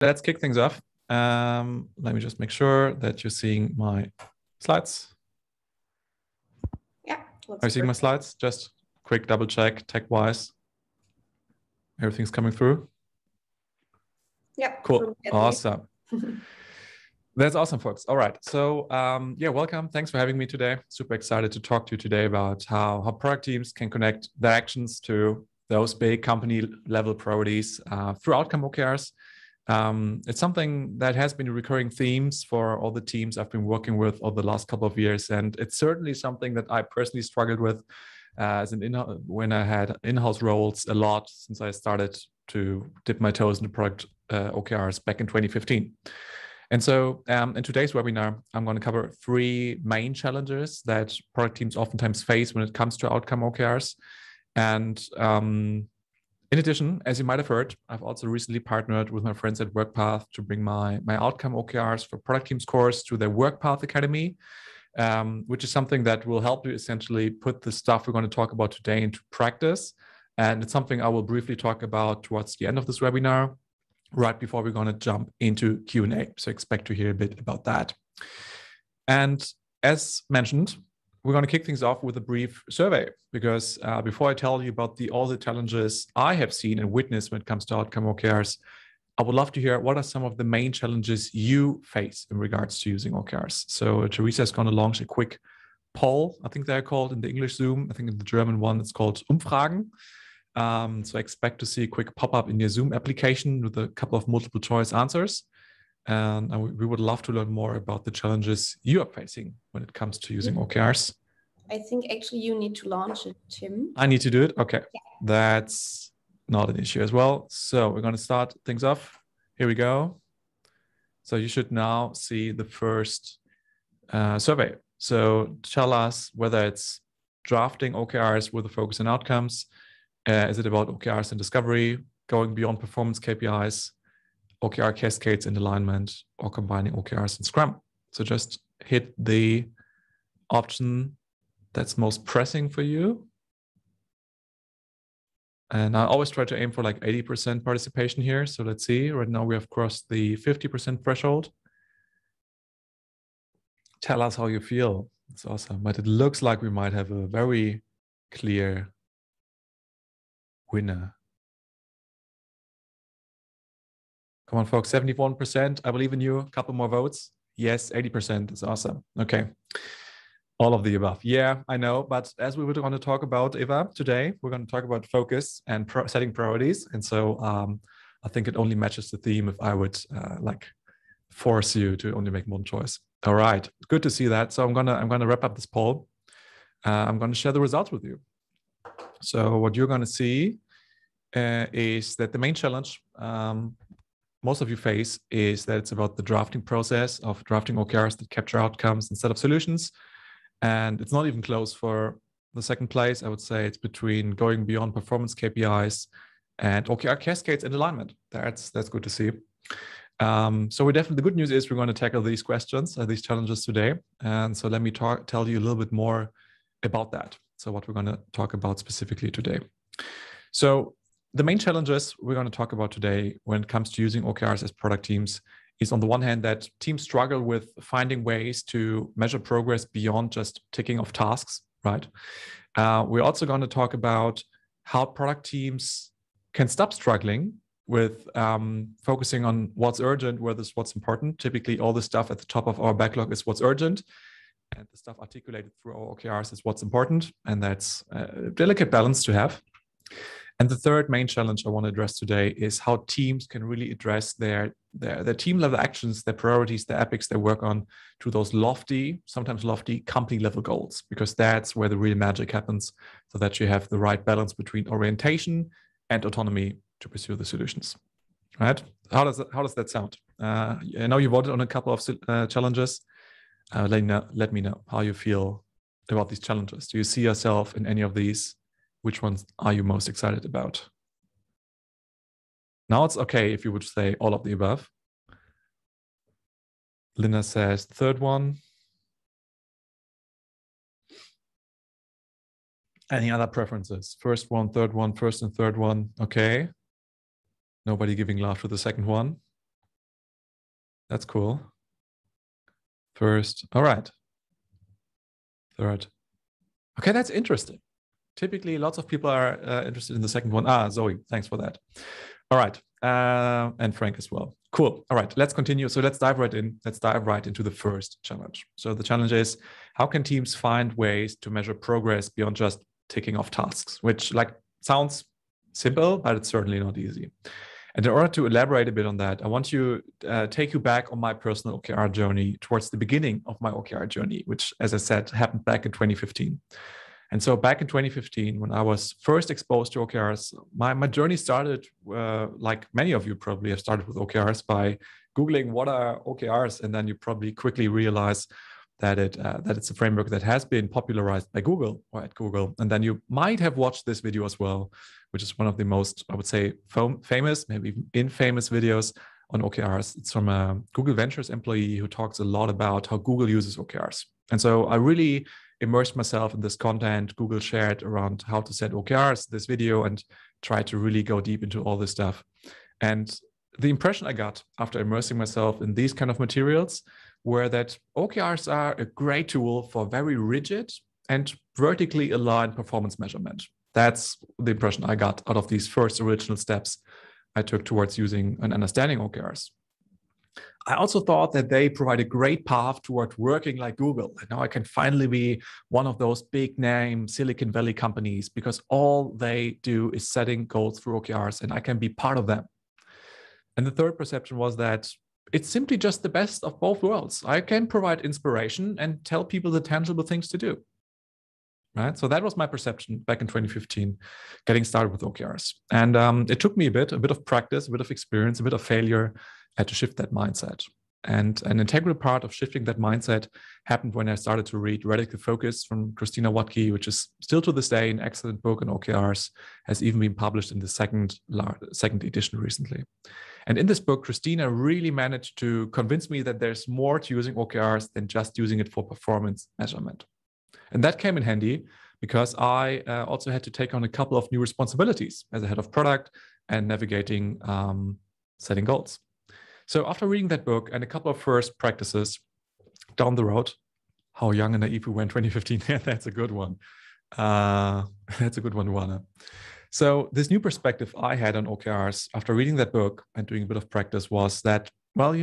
let's kick things off. Let me just make sure that you're seeing my slides. Yeah. Are you seeing my slides? Just quick double check tech-wise. Everything's coming through? Yeah. Cool. Awesome. That's awesome, folks. All right. So yeah, welcome. Thanks for having me today. Super excited to talk to you today about how product teams can connect their actions to those big company level priorities through outcome OKRs. It's something that has been a recurring themes for all the teams I've been working with over the last couple of years. And it's certainly something that I personally struggled with when I had in-house roles a lot since I started to dip my toes into product OKRs back in 2015. And so in today's webinar, I'm going to cover three main challenges that product teams oftentimes face when it comes to outcome OKRs. And in addition, as you might have heard, I've also recently partnered with my friends at WorkPath to bring my outcome OKRs for product teams course to their WorkPath Academy, which is something that will help you essentially put the stuff we're going to talk about today into practice. And it's something I will briefly talk about towards the end of this webinar, right before we're going to jump into Q&A. So expect to hear a bit about that. And as mentioned, we're going to kick things off with a brief survey, because before I tell you about all the challenges I have seen and witnessed when it comes to outcome OKRs, I would love to hear what are some of the main challenges you face in regards to using OKRs. So Teresa is going to launch a quick poll. I think they're called in the English Zoom. I think in the German one, it's called Umfragen. So I expect to see a quick pop-up in your Zoom application with a couple of multiple choice answers. And we would love to learn more about the challenges you are facing when it comes to using OKRs. I think actually you need to launch it, Tim. I need to do it? Okay. Yeah. That's not an issue as well. So we're going to start things off. Here we go. So you should now see the first survey. So tell us whether it's drafting OKRs with a focus on outcomes. Is it about OKRs and discovery, going beyond performance KPIs, OKR cascades and alignment, or combining OKRs and Scrum? So just hit the option that's most pressing for you. And I always try to aim for like 80% participation here. So let's see, right now we have crossed the 50% threshold. Tell us how you feel. It's awesome, but it looks like we might have a very clear winner. Come on, folks, 71%. I believe in you. A couple more votes. Yes, 80% is awesome. Okay. All of the above. Yeah, I know. But as we were going to talk about, Eva, today, we're going to talk about focus and setting priorities. And so I think it only matches the theme if I would like force you to only make one choice. All right. Good to see that. So I'm gonna wrap up this poll. I'm going to share the results with you. So what you're going to see is that the main challenge most of you face is that it's about the drafting process of drafting OKRs that capture outcomes instead of solutions. And it's not even close for the second place. I would say it's between going beyond performance KPIs and OKR cascades and alignment. That's good to see. So the good news is we're going to tackle these questions, these challenges today. And so let me tell you a little bit more about that. So what we're going to talk about specifically today. So the main challenges we're going to talk about today when it comes to using OKRs as product teams is, on the one hand, that teams struggle with finding ways to measure progress beyond just ticking off tasks, right? We're also going to talk about how product teams can stop struggling with focusing on what's urgent versus what's important. Typically, all the stuff at the top of our backlog is what's urgent, and the stuff articulated through our OKRs is what's important, and that's a delicate balance to have. And the third main challenge I want to address today is how teams can really address their team level actions, their priorities, their epics they work on, to those sometimes lofty company level goals, because that's where the real magic happens, so that you have the right balance between orientation and autonomy to pursue the solutions. Right? How does that sound? I know you voted on a couple of challenges. Let me know how you feel about these challenges. Do you see yourself in any of these? Which ones are you most excited about? Now it's okay if you would say all of the above. Linda says the third one. Any other preferences? First one, third one, first and third one. Okay. Nobody giving love to the second one. That's cool. First, all right. Third. Okay, that's interesting. Typically, lots of people are interested in the second one. Zoe, thanks for that. All right, and Frank as well. Cool. All right, let's continue. So let's dive right in. Let's dive right into the first challenge. So the challenge is, how can teams find ways to measure progress beyond just ticking off tasks, which sounds simple, but it's certainly not easy. And in order to elaborate a bit on that, I want to take you back on my personal OKR journey towards the beginning of my OKR journey, which, as I said, happened back in 2015. And so back in 2015, when I was first exposed to OKRs, my journey started, like many of you probably have started with OKRs by Googling what are OKRs, and then you probably quickly realize that it's a framework that has been popularized by Google or at Google. And then you might have watched this video as well, which is one of the most, I would say, famous, maybe infamous videos on OKRs. It's from a Google Ventures employee who talks a lot about how Google uses OKRs. And so I really immersed myself in this content Google shared around how to set OKRs, this video, and try to really go deep into all this stuff. And the impression I got after immersing myself in these kind of materials were that OKRs are a great tool for very rigid and vertically aligned performance measurement. That's the impression I got out of these first original steps I took towards using and understanding OKRs. I also thought that they provide a great path toward working like Google. And now I can finally be one of those big name Silicon Valley companies because all they do is setting goals through OKRs and I can be part of them. And the third perception was that it's simply just the best of both worlds. I can provide inspiration and tell people the tangible things to do. Right. So that was my perception back in 2015, getting started with OKRs. And it took me a bit of practice, a bit of experience, a bit of failure to shift that mindset. And an integral part of shifting that mindset happened when I started to read Radical Focus from Christina Watke, which is still to this day an excellent book on OKRs, has even been published in the second edition recently. And in this book, Christina really managed to convince me that there's more to using OKRs than just using it for performance measurement. And that came in handy because I also had to take on a couple of new responsibilities as a head of product and navigating setting goals. So after reading that book and a couple of first practices down the road, how young and naive we were in 2015, that's a good one. That's a good one, Luana. So this new perspective I had on OKRs after reading that book and doing a bit of practice was that, well,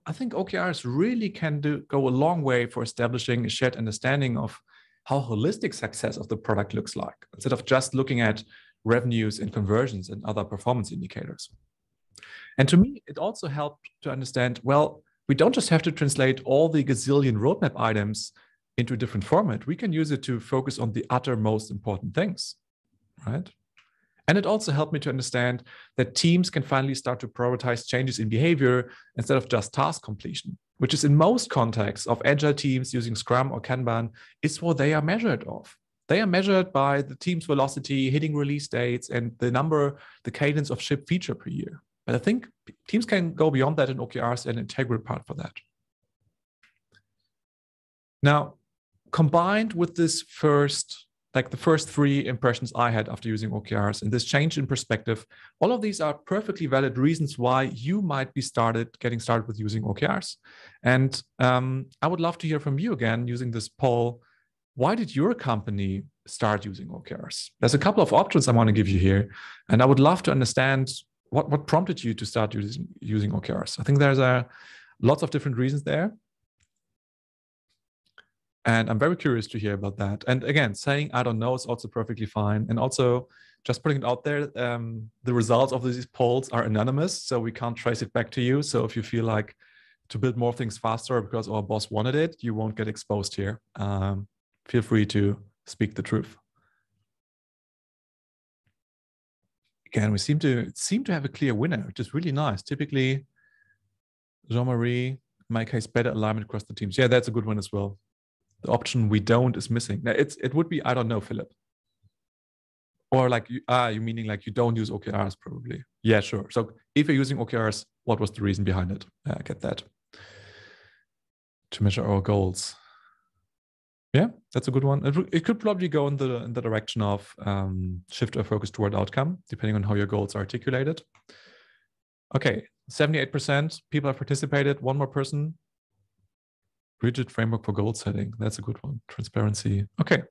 I think OKRs really can go a long way for establishing a shared understanding of how holistic success of the product looks like, instead of just looking at revenues and conversions and other performance indicators. And to me, it also helped to understand, well, we don't just have to translate all the gazillion roadmap items into a different format. We can use it to focus on the uttermost important things, right? And it also helped me to understand that teams can finally start to prioritize changes in behavior instead of just task completion, which is in most contexts of agile teams using Scrum or Kanban, is what they are measured of. They are measured by the team's velocity, hitting release dates, and the cadence of shipped feature per year. But I think teams can go beyond that in OKRs, an integral part for that. Now, combined with this the first three impressions I had after using OKRs and this change in perspective, all of these are perfectly valid reasons why you might be getting started with using OKRs. And I would love to hear from you again using this poll. Why did your company start using OKRs? There's a couple of options I want to give you here. And I would love to understand what prompted you to start using OKRs. I think there's lots of different reasons there. And I'm very curious to hear about that. And again, saying I don't know is also perfectly fine. And also just putting it out there, the results of these polls are anonymous, so we can't trace it back to you. So if you feel like to build more things faster because our boss wanted it, you won't get exposed here. Feel free to speak the truth. Again, we seem to have a clear winner, which is really nice. Typically, Jean-Marie, in my case, better alignment across the teams. Yeah, that's a good one as well. The option we don't is missing. Now it would be I don't know, Philip. Or like you meaning like you don't use OKRs probably. Yeah, sure. So if you're using OKRs, what was the reason behind it? I get that. To measure our goals. Yeah, that's a good one. It could probably go in the direction of shift our focus toward outcome, depending on how your goals are articulated. Okay, 78% people have participated. One more person. Rigid framework for goal setting. That's a good one. Transparency. Okay.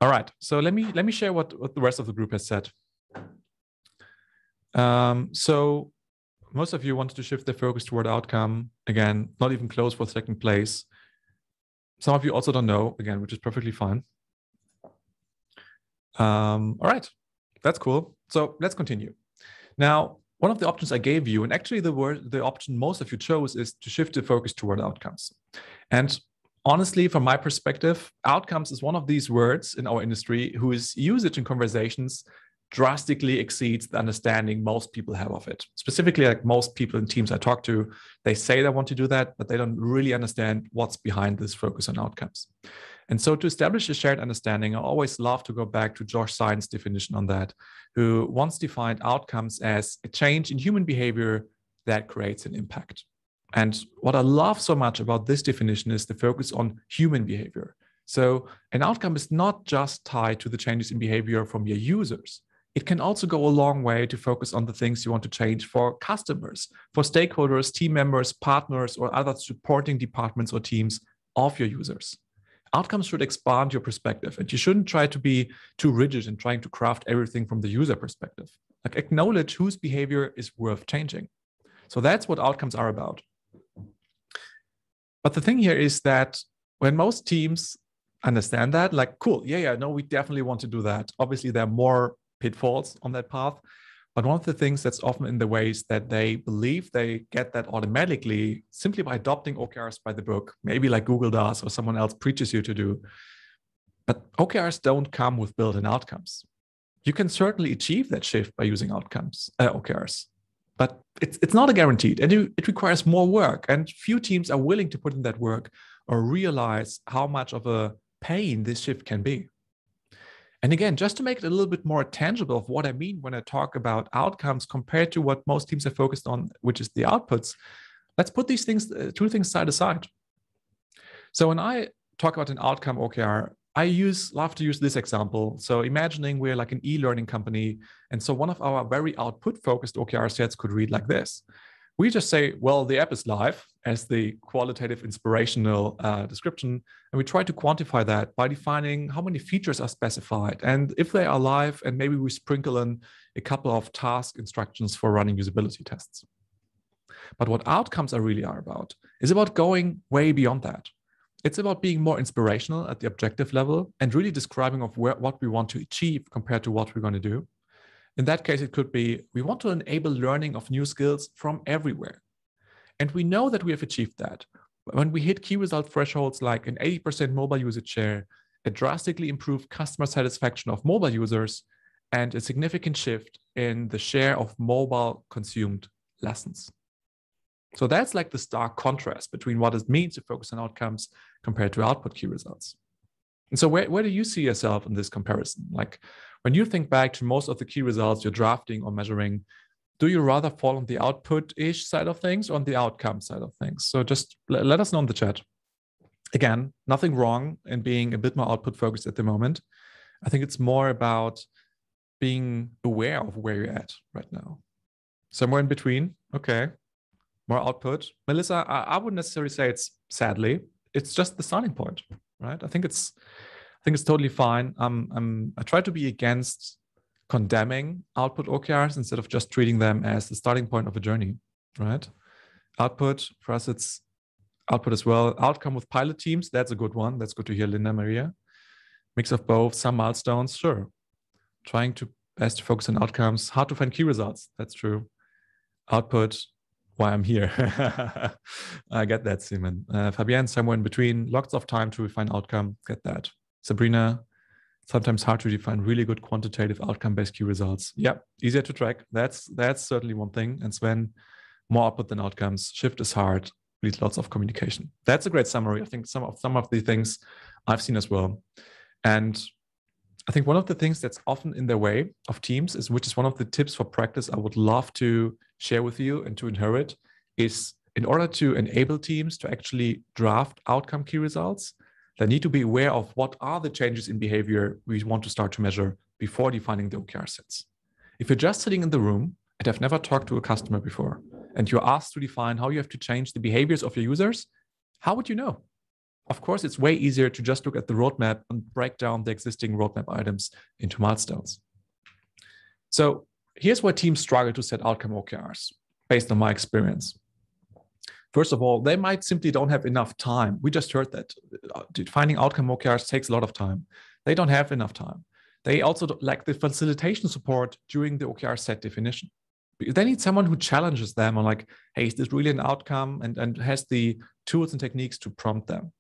All right. So let me share what the rest of the group has said. So most of you wanted to shift their focus toward outcome. Again, not even close for second place. Some of you also don't know, again, which is perfectly fine. All right, that's cool. So let's continue. Now, one of the options I gave you, and actually the option most of you chose, is to shift the focus toward outcomes. And honestly, from my perspective, outcomes is one of these words in our industry whose usage in conversations drastically exceeds the understanding most people have of it. Specifically, like most people in teams I talk to, they say they want to do that, but they don't really understand what's behind this focus on outcomes. And so to establish a shared understanding, I always love to go back to Josh Science definition on that, who once defined outcomes as a change in human behavior that creates an impact. And what I love so much about this definition is the focus on human behavior. So an outcome is not just tied to the changes in behavior from your users. It can also go a long way to focus on the things you want to change for customers, for stakeholders, team members, partners, or other supporting departments or teams of your users. Outcomes should expand your perspective, and you shouldn't try to be too rigid in trying to craft everything from the user perspective. Like, acknowledge whose behavior is worth changing. So that's what outcomes are about. But the thing here is that when most teams understand that, like, cool, yeah, no, we definitely want to do that. Obviously, there are more pitfalls on that path. But one of the things that's often in the way is that they believe they get that automatically simply by adopting OKRs by the book, maybe like Google does or someone else preaches you to do. But OKRs don't come with built-in outcomes. You can certainly achieve that shift by using OKRs, but it's not a guaranteed, and it requires more work. And few teams are willing to put in that work or realize how much of a pain this shift can be. And again, just to make it a little bit more tangible of what I mean when I talk about outcomes compared to what most teams are focused on, which is the outputs, let's put these things, two things side to side. So when I talk about an outcome OKR, I love to use this example. So imagining we're like an e-learning company. And so one of our very output-focused OKR sets could read like this. We just say, well, the app is live as the qualitative inspirational description. And we try to quantify that by defining how many features are specified and if they are live, and maybe we sprinkle in a couple of task instructions for running usability tests. But what outcomes really are about is about going way beyond that. It's about being more inspirational at the objective level and really describing of what we want to achieve compared to what we're going to do. In that case, it could be, we want to enable learning of new skills from everywhere. And we know that we have achieved that. When we hit key result thresholds like an 80% mobile usage share, a drastically improved customer satisfaction of mobile users, and a significant shift in the share of mobile consumed lessons. So that's like the stark contrast between what it means to focus on outcomes compared to output key results. And so where do you see yourself in this comparison? Like, when you think back to most of the key results you're drafting or measuring, do you rather fall on the output-ish side of things or on the outcome side of things? So just let us know in the chat. Again, nothing wrong in being a bit more output focused at the moment. I think it's more about being aware of where you're at right now. Somewhere in between, okay. More output. Melissa, I wouldn't necessarily say it's sadly, it's just the starting point, right? I think it's totally fine. I try to be against condemning output OKRs instead of just treating them as the starting point of a journey, right? Output, for us, it's output as well. Outcome with pilot teams, that's a good one. That's good to hear, Linda Maria. Mix of both, some milestones, sure. Trying to best focus on outcomes, hard to find key results, that's true. Output, why I'm here. I get that, Simon. Fabienne, somewhere in between, lots of time to refine outcome, get that. Sabrina, sometimes hard to define really good quantitative outcome-based key results. Yeah, easier to track. That's certainly one thing. And Sven, more output than outcomes. Shift is hard, needs lots of communication. That's a great summary. I think some of the things I've seen as well. And I think one of the things that's often in the way of teams is, which is one of the tips for practice I would love to share with you and to inherit, is in order to enable teams to actually draft outcome key results, they need to be aware of what are the changes in behavior we want to start to measure before defining the OKR sets. If you're just sitting in the room and have never talked to a customer before, and you're asked to define how you have to change the behaviors of your users, how would you know? Of course, it's way easier to just look at the roadmap and break down the existing roadmap items into milestones. So here's where teams struggle to set outcome OKRs, based on my experience. First of all, they might simply don't have enough time. We just heard that defining outcome OKRs takes a lot of time. They don't have enough time. They also lack the facilitation support during the OKR set definition. They need someone who challenges them on like, hey, is this really an outcome? And has the tools and techniques to prompt them.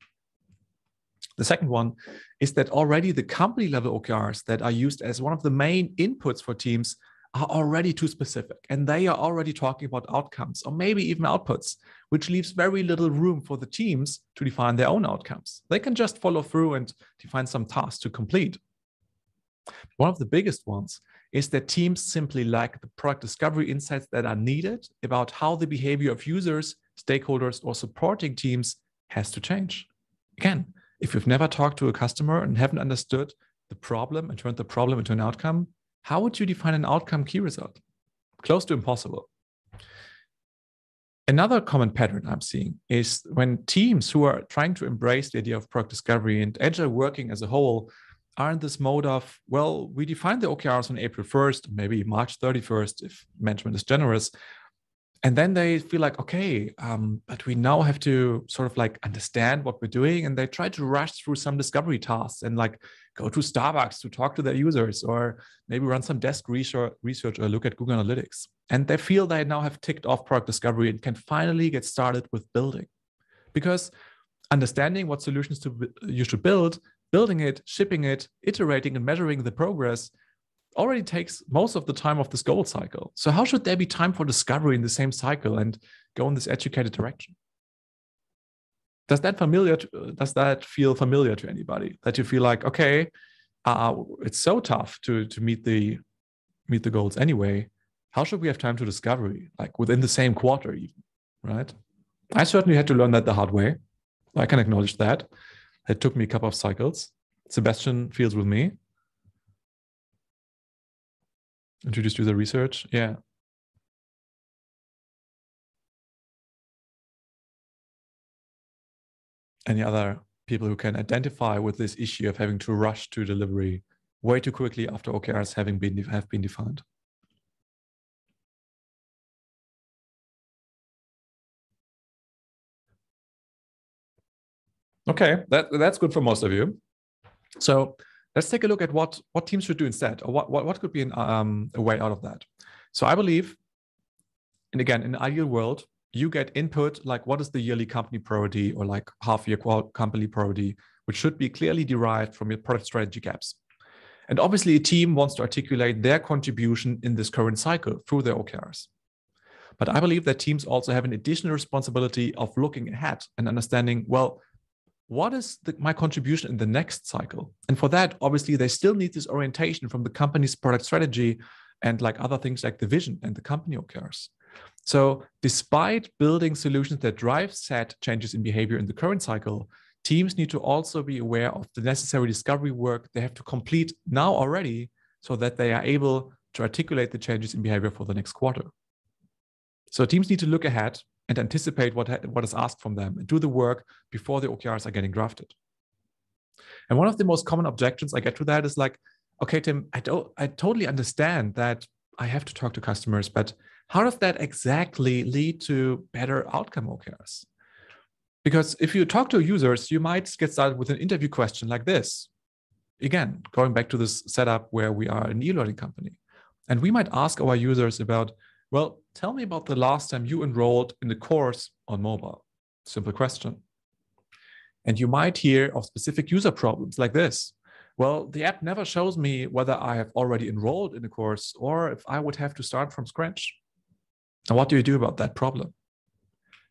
The second one is that already the company level OKRs that are used as one of the main inputs for teams are already too specific, and they are already talking about outcomes or maybe even outputs, which leaves very little room for the teams to define their own outcomes. They can just follow through and define some tasks to complete. One of the biggest ones is that teams simply lack the product discovery insights that are needed about how the behavior of users, stakeholders, or supporting teams has to change. Again, if you've never talked to a customer and haven't understood the problem and turned the problem into an outcome, how would you define an outcome key result? Close to impossible. Another common pattern I'm seeing is when teams who are trying to embrace the idea of product discovery and agile working as a whole are in this mode of, well, we define the OKRs on April 1st, maybe March 31st, if management is generous. And then they feel like, okay, but we now have to sort of like understand what we're doing. And they try to rush through some discovery tasks and like go to Starbucks to talk to their users, or maybe run some desk research or look at Google Analytics. And they feel they now have ticked off product discovery and can finally get started with building. Because understanding what solutions you should build, building it, shipping it, iterating and measuring the progress already takes most of the time of this goal cycle. So how should there be time for discovery in the same cycle and go in this educated direction? Does that feel familiar to anybody? That you feel like, okay, it's so tough to meet the goals anyway. How should we have time to discovery? Like within the same quarter even, right? I certainly had to learn that the hard way. I can acknowledge that. It took me a couple of cycles. Sebastian feels with me. Introduced user research. Yeah. Any other people who can identify with this issue of having to rush to delivery way too quickly after OKRs have been defined? Okay, that's good for most of you. So let's take a look at what teams should do instead, or what could be a way out of that. So I believe, and again, in an ideal world, you get input like what is the yearly company priority or like half-year company priority, which should be clearly derived from your product strategy gaps. And obviously a team wants to articulate their contribution in this current cycle through their OKRs. But I believe that teams also have an additional responsibility of looking ahead and understanding, well, what is my contribution in the next cycle? And for that, obviously, they still need this orientation from the company's product strategy and like other things like the vision and the company OKRs. So despite building solutions that drive set changes in behavior in the current cycle, teams need to also be aware of the necessary discovery work they have to complete now already so that they are able to articulate the changes in behavior for the next quarter. So teams need to look ahead and anticipate what is asked from them and do the work before the OKRs are getting drafted. And one of the most common objections I get to that is like, okay, Tim, I totally understand that I have to talk to customers, but how does that exactly lead to better outcome OKRs? Because if you talk to users, you might get started with an interview question like this. Again, going back to this setup where we are an e-learning company. And we might ask our users about, well, tell me about the last time you enrolled in the course on mobile. Simple question. And you might hear of specific user problems like this. Well, the app never shows me whether I have already enrolled in the course or if I would have to start from scratch. Now, what do you do about that problem?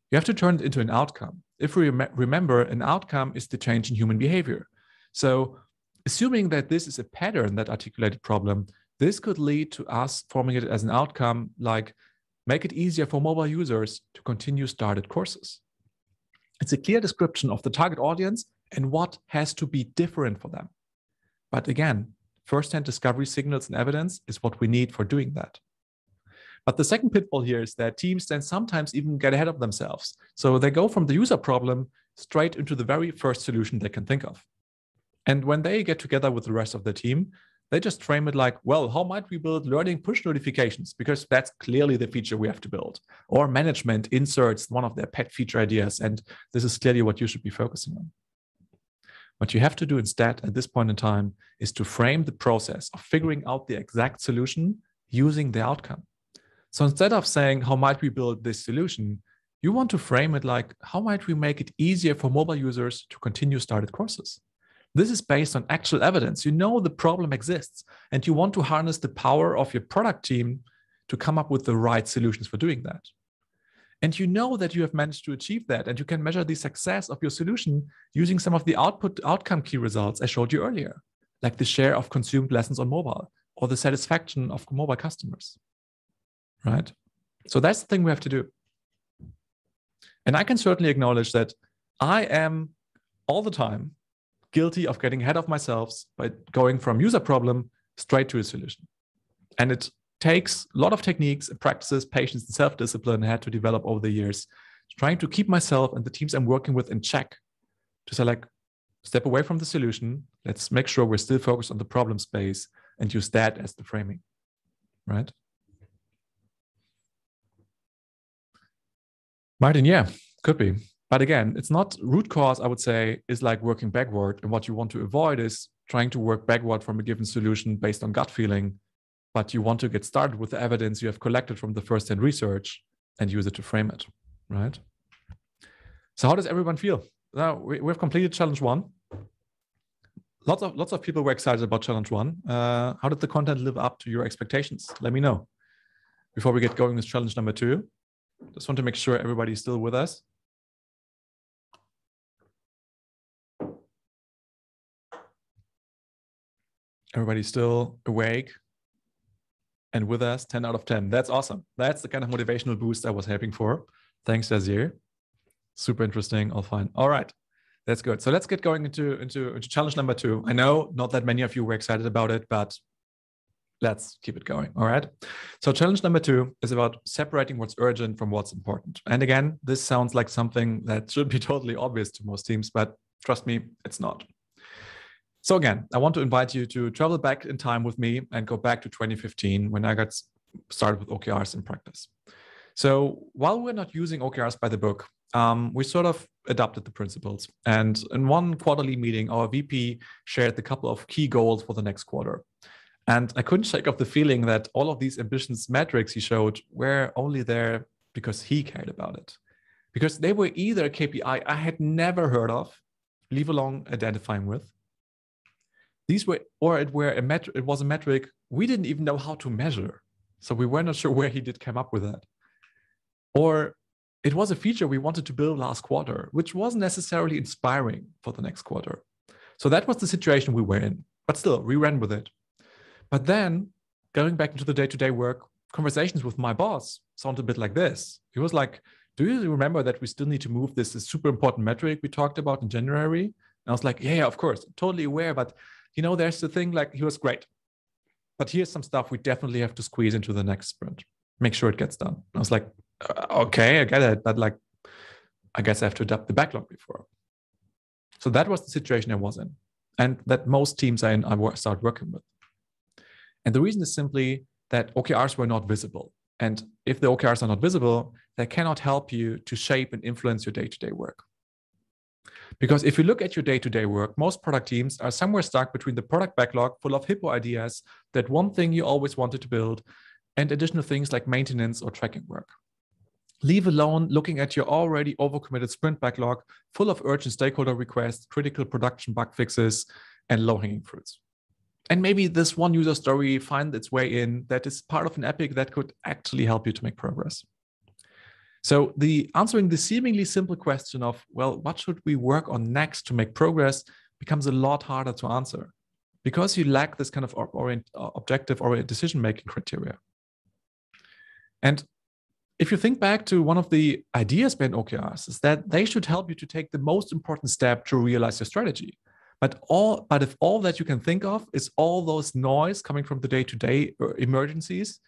You have to turn it into an outcome. If we remember, an outcome is the change in human behavior. So assuming that this is a pattern, that articulated problem, this could lead to us forming it as an outcome, like make it easier for mobile users to continue started courses. It's a clear description of the target audience and what has to be different for them. But again, first-hand discovery signals and evidence is what we need for doing that. But the second pitfall here is that teams then sometimes even get ahead of themselves. So they go from the user problem straight into the very first solution they can think of. And when they get together with the rest of the team, they just frame it like, well, how might we build learning push notifications? Because that's clearly the feature we have to build. Or management inserts one of their pet feature ideas, and this is clearly what you should be focusing on. What you have to do instead at this point in time is to frame the process of figuring out the exact solution using the outcome. So instead of saying, how might we build this solution, you want to frame it like, how might we make it easier for mobile users to continue started courses? This is based on actual evidence. You know the problem exists, and you want to harness the power of your product team to come up with the right solutions for doing that. And you know that you have managed to achieve that, and you can measure the success of your solution using some of the outcome key results I showed you earlier, like the share of consumed lessons on mobile or the satisfaction of mobile customers, right? So that's the thing we have to do. And I can certainly acknowledge that I am all the time guilty of getting ahead of myself by going from user problem straight to a solution. And it takes a lot of techniques and practices, patience and self-discipline I had to develop over the years, trying to keep myself and the teams I'm working with in check. To say like, step away from the solution. Let's make sure we're still focused on the problem space and use that as the framing, right? Martin, yeah, could be. But again, it's not root cause, I would say, is like working backward. And what you want to avoid is trying to work backward from a given solution based on gut feeling. But you want to get started with the evidence you have collected from the first-hand research and use it to frame it, right? So how does everyone feel? Now, we've completed challenge 1. Lots of people were excited about challenge 1. How did the content live up to your expectations? Let me know. Before we get going with challenge number 2, just want to make sure everybody's still with us. Everybody's still awake and with us, 10 out of 10. That's awesome. That's the kind of motivational boost I was hoping for. Thanks, Yazir. Super interesting. All fine. All right. That's good. So let's get going into challenge number 2. I know not that many of you were excited about it, but let's keep it going. All right. So challenge number 2 is about separating what's urgent from what's important. And again, this sounds like something that should be totally obvious to most teams, but trust me, it's not. So again, I want to invite you to travel back in time with me and go back to 2015 when I got started with OKRs in practice. So while we're not using OKRs by the book, we sort of adopted the principles. And in one quarterly meeting, our VP shared a couple of key goals for the next quarter. And I couldn't shake off the feeling that all of these ambitious metrics he showed were only there because he cared about it. Because they were either a KPI I had never heard of, leave alone identifying with. These were, or it was a metric we didn't even know how to measure. So we were not sure where he did come up with that. Or it was a feature we wanted to build last quarter, which wasn't necessarily inspiring for the next quarter. So that was the situation we were in. But still, we ran with it. But then, going back into the day-to-day work, conversations with my boss sounded a bit like this. He was like, do you remember that we still need to move this super important metric we talked about in January? And I was like, yeah, of course, totally aware. But you know, there's the thing, like, he was great. But here's some stuff we definitely have to squeeze into the next sprint. Make sure it gets done. I was like, okay, I get it. But like, I guess I have to adapt the backlog before. So that was the situation I was in. And that most teams I start working with. And the reason is simply that OKRs were not visible. And if the OKRs are not visible, they cannot help you to shape and influence your day-to-day work. Because if you look at your day-to-day work, most product teams are somewhere stuck between the product backlog full of hippo ideas, that one thing you always wanted to build, and additional things like maintenance or tracking work. Leave alone looking at your already overcommitted sprint backlog full of urgent stakeholder requests, critical production bug fixes, and low-hanging fruits. And maybe this one user story finds its way in that is part of an epic that could actually help you to make progress. So answering the seemingly simple question of, well, what should we work on next to make progress becomes a lot harder to answer because you lack this kind of objective or decision-making criteria. And if you think back to one of the ideas behind OKRs is that they should help you to take the most important step to realize your strategy. But if all that you can think of is all those noise coming from the day-to-day emergencies,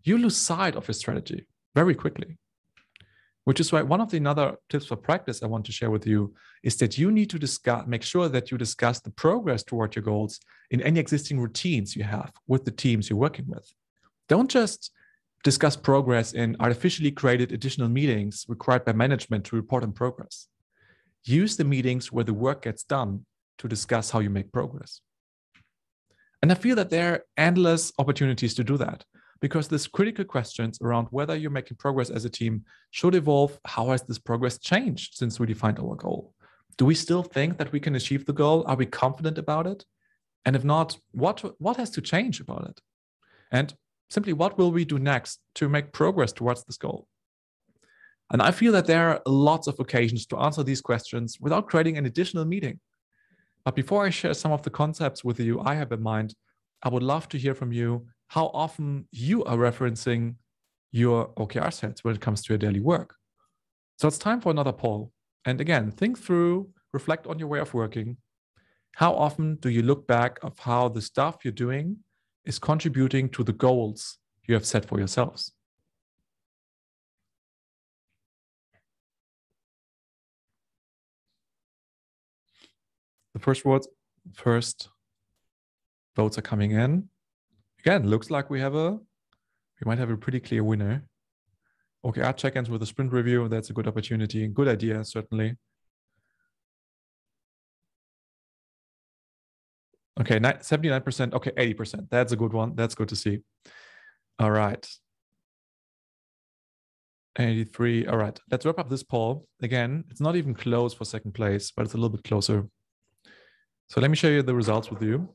you lose sight of your strategy very quickly. Which is why one of the other tips for practice I want to share with you is that you need to make sure that you discuss the progress toward your goals in any existing routines you have with the teams you're working with. Don't just discuss progress in artificially created additional meetings required by management to report on progress. Use the meetings where the work gets done to discuss how you make progress. And I feel that there are endless opportunities to do that, because these critical questions around whether you're making progress as a team should evolve. How has this progress changed since we defined our goal? Do we still think that we can achieve the goal? Are we confident about it? And if not, what has to change about it? And simply, what will we do next to make progress towards this goal? And I feel that there are lots of occasions to answer these questions without creating an additional meeting. But before I share some of the concepts with you I have in mind, I would love to hear from you how often you are referencing your OKR sets when it comes to your daily work. So it's time for another poll. And again, think through, reflect on your way of working. How often do you look back of how the stuff you're doing is contributing to the goals you have set for yourselves? The first votes are coming in. Again, looks like we might have a pretty clear winner. OKR check-ins with a sprint review, that's a good opportunity, good idea, certainly. Okay, 79%, okay, 80%, that's a good one, that's good to see. All right. 83, all right, let's wrap up this poll. Again, it's not even close for second place, but it's a little bit closer. So let me share you the results with you.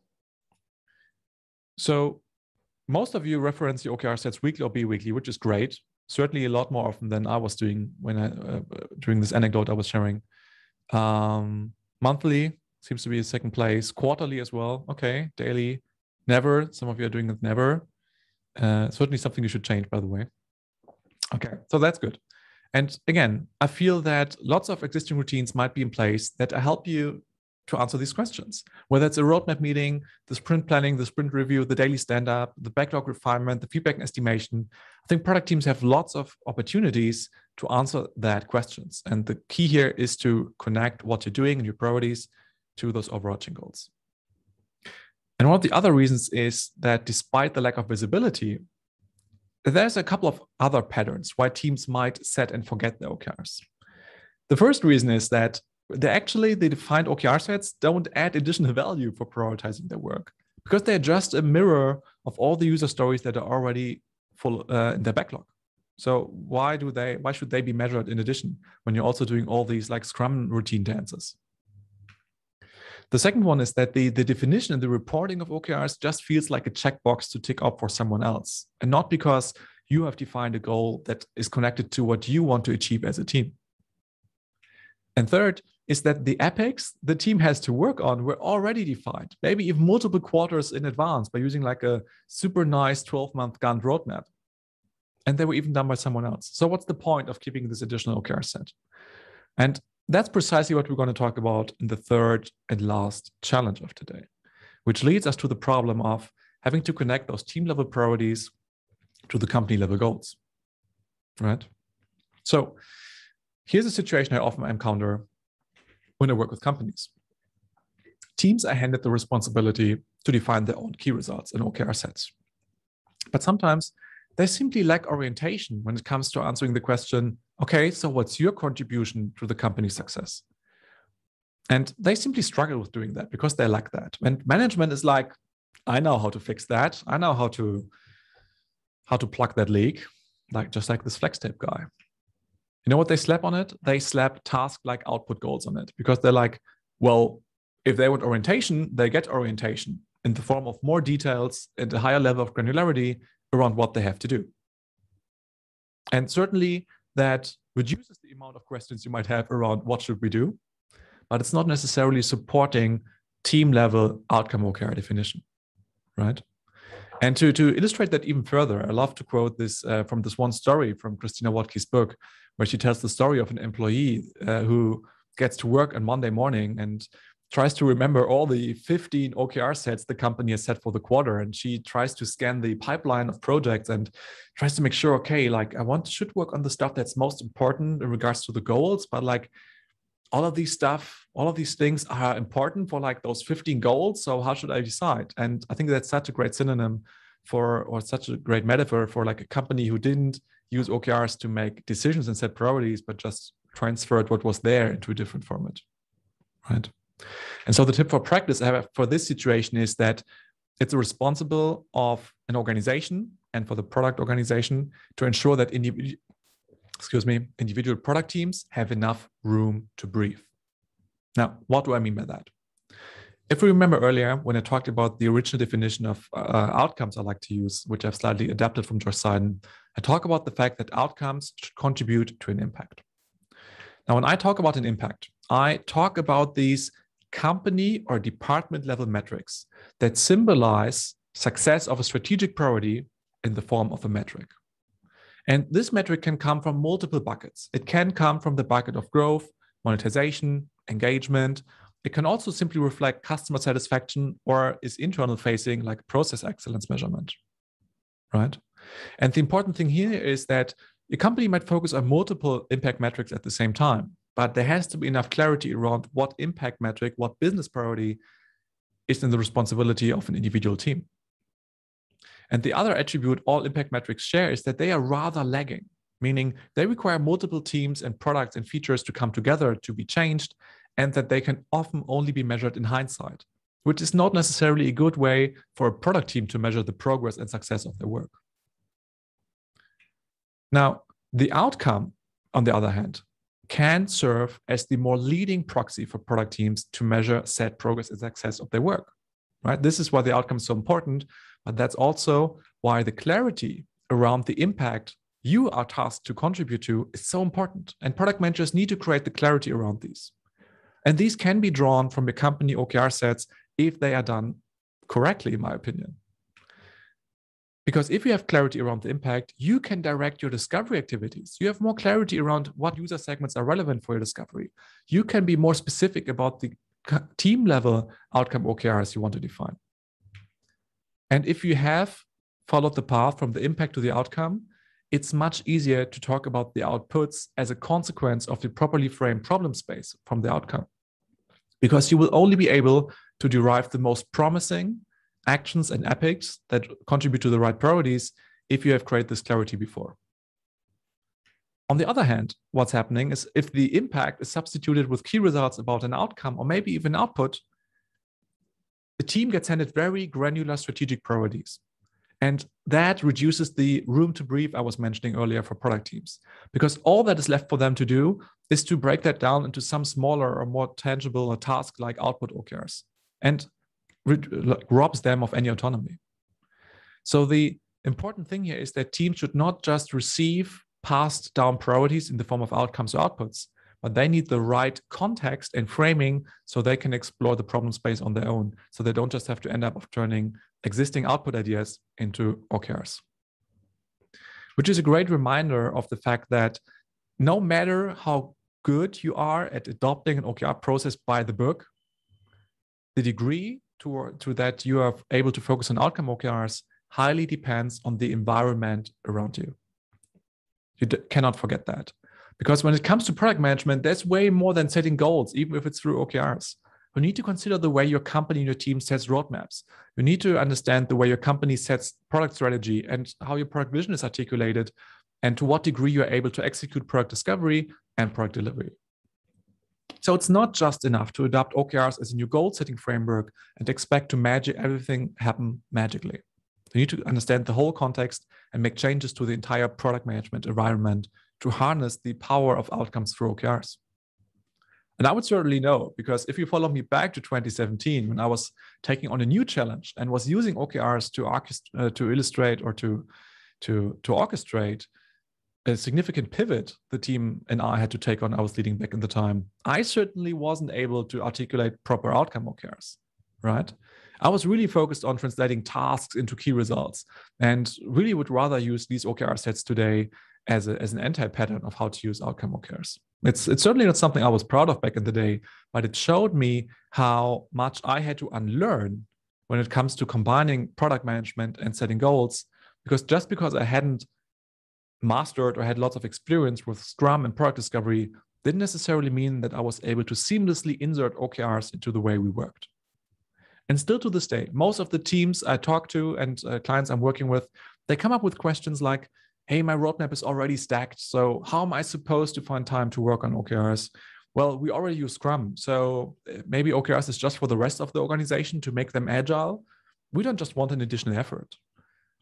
So most of you reference the OKR sets weekly or bi-weekly, which is great. Certainly a lot more often than I was doing when during this anecdote I was sharing. Monthly seems to be a second place. Quarterly as well. Okay, daily, never. Some of you are doing it never. Certainly something you should change, by the way. Okay, so that's good. And again, I feel that lots of existing routines might be in place that help you to answer these questions, whether it's a roadmap meeting, the sprint planning, the sprint review, the daily stand-up, the backlog refinement, the feedback and estimation. I think product teams have lots of opportunities to answer that questions. And the key here is to connect what you're doing and your priorities to those overarching goals. And one of the other reasons is that despite the lack of visibility, there's a couple of other patterns why teams might set and forget their OKRs. The first reason is that the defined OKR sets don't add additional value for prioritizing their work, because they're just a mirror of all the user stories that are already full in their backlog. So why should they be measured in addition when you're also doing all these like Scrum routine dances? The second one is that the definition and the reporting of OKRs just feels like a checkbox to tick off for someone else, and not because you have defined a goal that is connected to what you want to achieve as a team. And third is that the epics the team has to work on were already defined, maybe even multiple quarters in advance by using like a super nice 12-month Gantt roadmap. And they were even done by someone else. So what's the point of keeping this additional OKR set? And that's precisely what we're going to talk about in the third and last challenge of today, which leads us to the problem of having to connect those team-level priorities to the company-level goals, right? So here's a situation I often encounter when I work with companies. Teams are handed the responsibility to define their own key results in OKR sets. But sometimes they simply lack orientation when it comes to answering the question, okay, so what's your contribution to the company's success? And they simply struggle with doing that because they lack that. And management is like, I know how to fix that. I know how to plug that leak, just like this flex tape guy. You know what they slap on it? They slap task-like output goals on it, because they're like, well, if they want orientation, they get orientation in the form of more details and a higher level of granularity around what they have to do. And certainly that reduces the amount of questions you might have around what should we do, but it's not necessarily supporting team-level outcome OKR definition, right? And to illustrate that even further, I love to quote this from this one story from Christina Watke's book, where she tells the story of an employee who gets to work on Monday morning, and tries to remember all the 15 OKR sets the company has set for the quarter. And she tries to scan the pipeline of projects and tries to make sure, okay, like should work on the stuff that's most important in regards to the goals, but like all of these things are important for like those 15 goals. So how should I decide? And I think that's such a great synonym or such a great metaphor for like a company who didn't use OKRs to make decisions and set priorities, but just transferred what was there into a different format, right? And so the tip for practice I have for this situation is that it's responsible of an organization and for the product organization to ensure that individual product teams have enough room to breathe. Now, what do I mean by that? If we remember earlier, when I talked about the original definition of outcomes I like to use, which I've slightly adapted from Josh Seiden, I talk about the fact that outcomes should contribute to an impact. Now, when I talk about an impact, I talk about these company or department level metrics that symbolize success of a strategic priority in the form of a metric. And this metric can come from multiple buckets. It can come from the bucket of growth, monetization, engagement. It can also simply reflect customer satisfaction or is internal facing, like process excellence measurement, right? And the important thing here is that a company might focus on multiple impact metrics at the same time, but there has to be enough clarity around what impact metric, what business priority is in the responsibility of an individual team. And the other attribute all impact metrics share is that they are rather lagging, meaning they require multiple teams and products and features to come together to be changed, and that they can often only be measured in hindsight, which is not necessarily a good way for a product team to measure the progress and success of their work. Now, the outcome, on the other hand, can serve as the more leading proxy for product teams to measure said progress and success of their work, right? This is why the outcome is so important, but that's also why the clarity around the impact you are tasked to contribute to is so important. And product managers need to create the clarity around these. And these can be drawn from your company OKR sets if they are done correctly, in my opinion. Because if you have clarity around the impact, you can direct your discovery activities. You have more clarity around what user segments are relevant for your discovery. You can be more specific about the team level outcome OKRs you want to define. And if you have followed the path from the impact to the outcome, it's much easier to talk about the outputs as a consequence of the properly framed problem space from the outcome. Because you will only be able to derive the most promising actions and epics that contribute to the right priorities if you have created this clarity before. On the other hand, what's happening is if the impact is substituted with key results about an outcome or maybe even output, the team gets handed very granular strategic priorities. And that reduces the room to breathe I was mentioning earlier for product teams, because all that is left for them to do is to break that down into some smaller or more tangible task like output OKRs, and robs them of any autonomy. So the important thing here is that teams should not just receive passed down priorities in the form of outcomes or outputs, but they need the right context and framing so they can explore the problem space on their own. So they don't just have to end up turning existing output ideas into OKRs. Which is a great reminder of the fact that no matter how good you are at adopting an OKR process by the book, the degree to that you are able to focus on outcome OKRs highly depends on the environment around you. You cannot forget that. Because when it comes to product management, there's way more than setting goals, even if it's through OKRs. You need to consider the way your company and your team sets roadmaps. You need to understand the way your company sets product strategy and how your product vision is articulated, and to what degree you're able to execute product discovery and product delivery. So it's not just enough to adopt OKRs as a new goal-setting framework and expect to magic everything happen magically. You need to understand the whole context and make changes to the entire product management environment to harness the power of outcomes through OKRs. And I would certainly know, because if you follow me back to 2017, when I was taking on a new challenge and was using OKRs to illustrate or to orchestrate a significant pivot the team and I had to take on, I was leading back in the time, I certainly wasn't able to articulate proper outcome OKRs, right? I was really focused on translating tasks into key results and really would rather use these OKR sets today as an anti-pattern of how to use outcome OKRs. It's certainly not something I was proud of back in the day, but it showed me how much I had to unlearn when it comes to combining product management and setting goals. Because just because I hadn't mastered or had lots of experience with Scrum and product discovery didn't necessarily mean that I was able to seamlessly insert OKRs into the way we worked. And still to this day, most of the teams I talk to and clients I'm working with, they come up with questions like, hey, my roadmap is already stacked. So how am I supposed to find time to work on OKRs? Well, we already use Scrum. So maybe OKRs is just for the rest of the organization to make them agile. We don't just want an additional effort.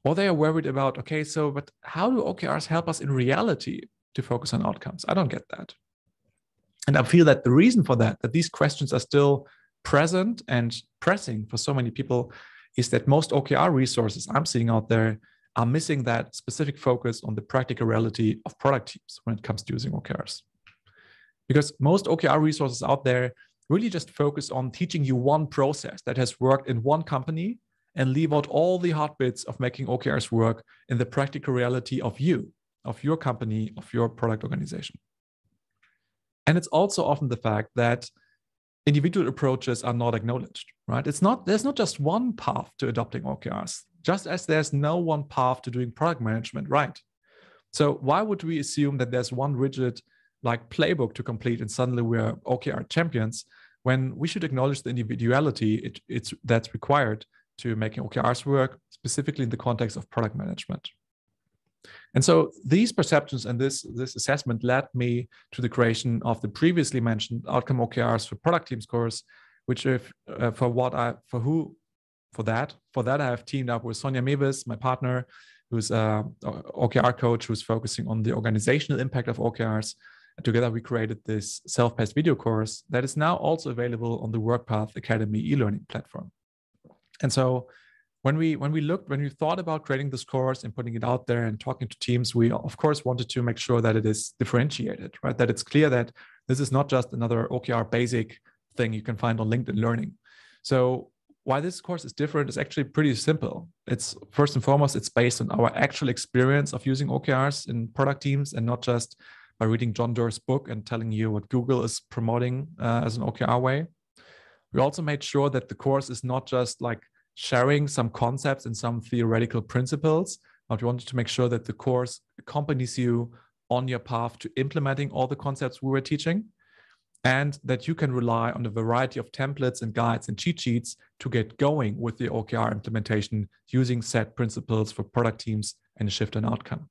Or they are worried about, okay, so, but how do OKRs help us in reality to focus on outcomes? I don't get that. And I feel that the reason for that these questions are still present and pressing for so many people, is that most OKR resources I'm seeing out there are missing that specific focus on the practical reality of product teams when it comes to using OKRs. Because most OKR resources out there really just focus on teaching you one process that has worked in one company and leave out all the hard bits of making OKRs work in the practical reality of you, of your company, of your product organization. And it's also often the fact that individual approaches are not acknowledged, right? There's not just one path to adopting OKRs, just as there's no one path to doing product management, right? So why would we assume that there's one rigid like playbook to complete and suddenly we're OKR champions when we should acknowledge the individuality that's required to making OKRs work, specifically in the context of product management? And so these perceptions and this assessment led me to the creation of the previously mentioned outcome OKRs for product teams course, which for that I have teamed up with Sonja Mewes, my partner, who's an OKR coach who's focusing on the organizational impact of OKRs. And together we created this self-paced video course that is now also available on the WorkPath Academy e-learning platform. And so when we thought about creating this course and putting it out there and talking to teams, we of course wanted to make sure that it is differentiated, right? That it's clear that this is not just another OKR basic thing you can find on LinkedIn Learning. So why this course is different is actually pretty simple. It's first and foremost, it's based on our actual experience of using OKRs in product teams and not just by reading John Doerr's book and telling you what Google is promoting as an OKR way. We also made sure that the course is not just like sharing some concepts and some theoretical principles, but we wanted to make sure that the course accompanies you on your path to implementing all the concepts we were teaching, and that you can rely on a variety of templates and guides and cheat sheets to get going with the OKR implementation using set principles for product teams and shift an outcome.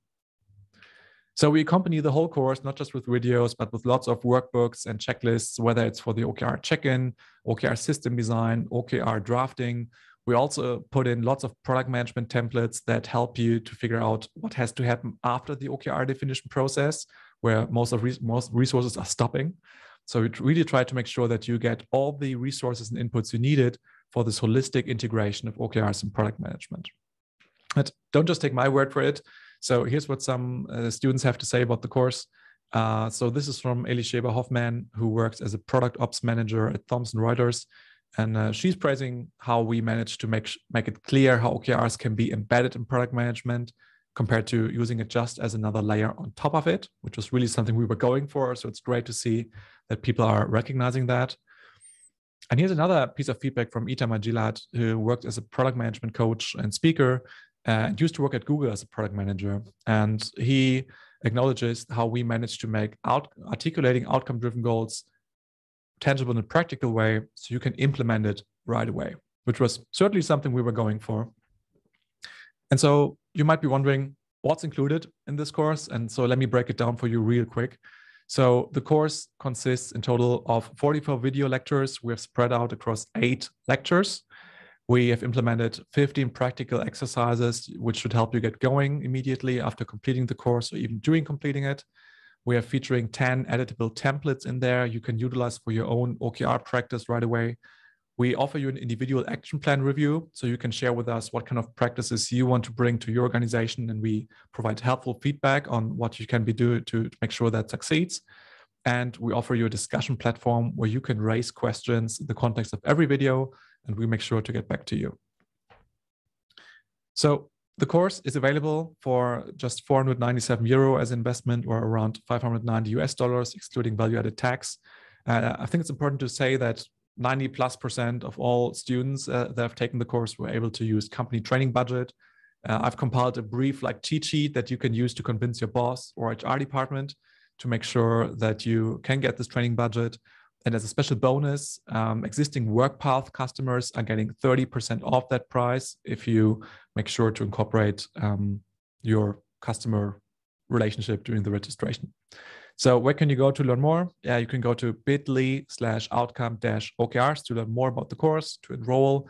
So we accompany the whole course, not just with videos, but with lots of workbooks and checklists, whether it's for the OKR check-in, OKR system design, OKR drafting. We also put in lots of product management templates that help you to figure out what has to happen after the OKR definition process, where most resources are stopping. So we really try to make sure that you get all the resources and inputs you needed for this holistic integration of OKRs and product management. But don't just take my word for it. So here's what some students have to say about the course. So this is from Elisheba Hoffman, who works as a product ops manager at Thomson Reuters. And she's praising how we managed to make it clear how OKRs can be embedded in product management compared to using it just as another layer on top of it, which was really something we were going for. So it's great to see that people are recognizing that. And here's another piece of feedback from Itamar Gilad, who worked as a product management coach and speaker and used to work at Google as a product manager. And he acknowledges how we managed to make articulating outcome-driven goals tangible in a practical way so you can implement it right away, which was certainly something we were going for. And so you might be wondering what's included in this course. And so let me break it down for you real quick. So the course consists in total of 44 video lectures. We have spread out across 8 lectures. We have implemented 15 practical exercises, which should help you get going immediately after completing the course or even during completing it. We are featuring 10 editable templates in there you can utilize for your own OKR practice right away. We offer you an individual action plan review, so you can share with us what kind of practices you want to bring to your organization, and we provide helpful feedback on what you can be doing to make sure that succeeds. And we offer you a discussion platform where you can raise questions in the context of every video, and we make sure to get back to you. So The course is available for just 497 euro as investment, or around 590 US dollars, excluding value-added tax. I think it's important to say that 90+% of all students that have taken the course were able to use company training budget. I've compiled a brief cheat sheet that you can use to convince your boss or HR department to make sure that you can get this training budget. And as a special bonus, existing WorkPath customers are getting 30% off that price if you make sure to incorporate your customer relationship during the registration. So where can you go to learn more? Yeah, you can go to bit.ly/outcome-OKRs to learn more about the course, to enroll.